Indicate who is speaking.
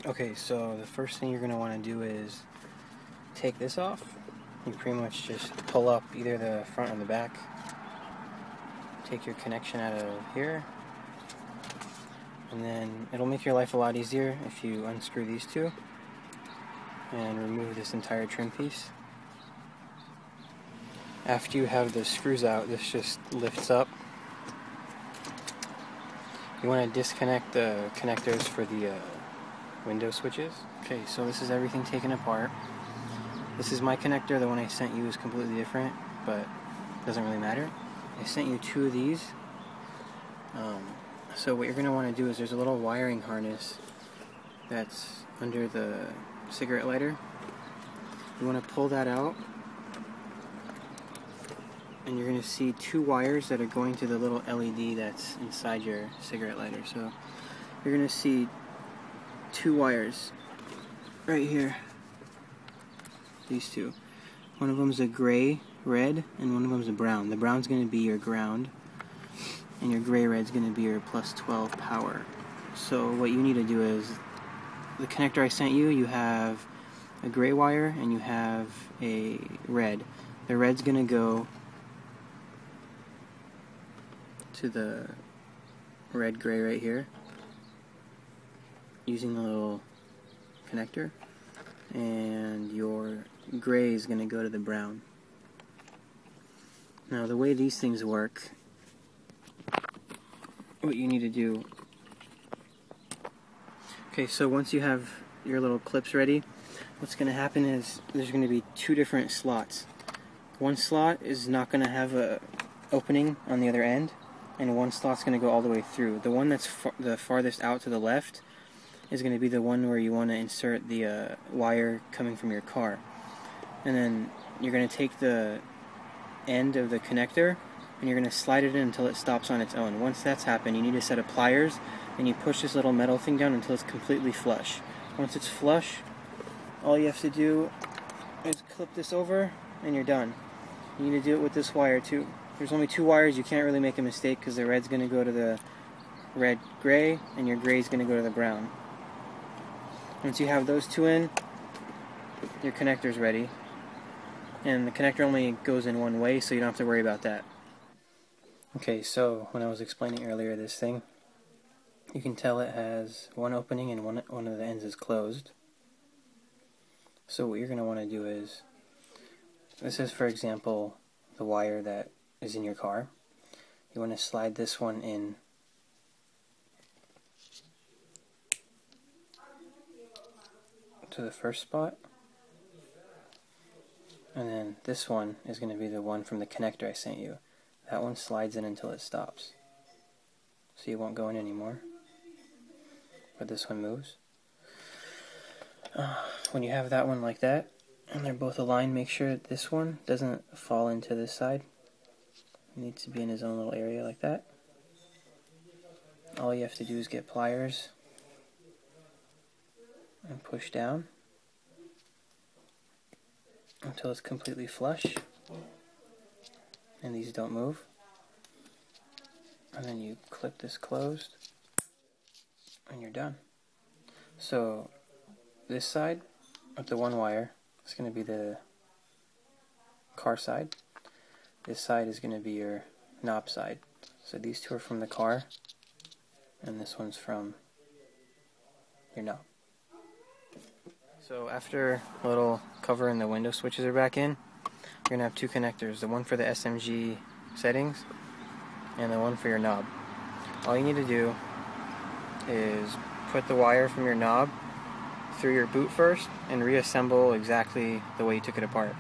Speaker 1: Okay, so the first thing you're going to want to do is take this off. You pretty much just pull up either the front or the back. Take your connection out of here. And then it'll make your life a lot easier if you unscrew these two and remove this entire trim piece. After you have the screws out, this just lifts up. You want to disconnect the connectors for the window switches. Okay, so this is everything taken apart. This is my connector. The one I sent you is completely different, but it doesn't really matter. I sent you two of these. So what you're going to want to do is there's a little wiring harness that's under the cigarette lighter. You want to pull that out, and you're going to see two wires that are going to the little LED that's inside your cigarette lighter. So you're going to see two wires right here. These two. One of them is a gray red and one of them is a brown. The brown's going to be your ground and your gray red's going to be your plus 12 power. So what you need to do is the connector I sent you, you have a gray wire and you have a red. The red's going to go to the red gray right here using the little connector, and your gray is going to go to the brown. Now the way these things work, what you need to do, okay, so once you have your little clips ready, what's going to happen is there's going to be two different slots. One slot is not going to have a opening on the other end, and one slot's going to go all the way through. The one that's the farthest out to the left is going to be the one where you want to insert the wire coming from your car. And then you're going to take the end of the connector and you're going to slide it in until it stops on its own. Once that's happened, you need a set of pliers and you push this little metal thing down until it's completely flush. Once it's flush, all you have to do is clip this over and you're done. You need to do it with this wire too. There's only two wires, you can't really make a mistake because the red's going to go to the red-gray and your gray's going to go to the brown. Once you have those two in, your connector's ready. And the connector only goes in one way, so you don't have to worry about that. Okay, so when I was explaining earlier this thing, you can tell it has one opening and one of the ends is closed. So what you're going to want to do is, this is for example the wire that is in your car. You want to slide this one in to the first spot, and then this one is going to be the one from the connector I sent you. That one slides in until it stops, so you won't go in anymore, but this one moves. When you have that one like that and they're both aligned, make sure that this one doesn't fall into this side. It needs to be in his own little area like that. All you have to do is get pliers and push down until it's completely flush and these don't move, and then you clip this closed and you're done. So this side with the one wire is going to be the car side. This side is going to be your knob side. So these two are from the car and this one's from your knob. So after a little cover and the window switches are back in, you're going to have two connectors, the one for the SMG settings and the one for your knob. All you need to do is put the wire from your knob through your boot first and reassemble exactly the way you took it apart.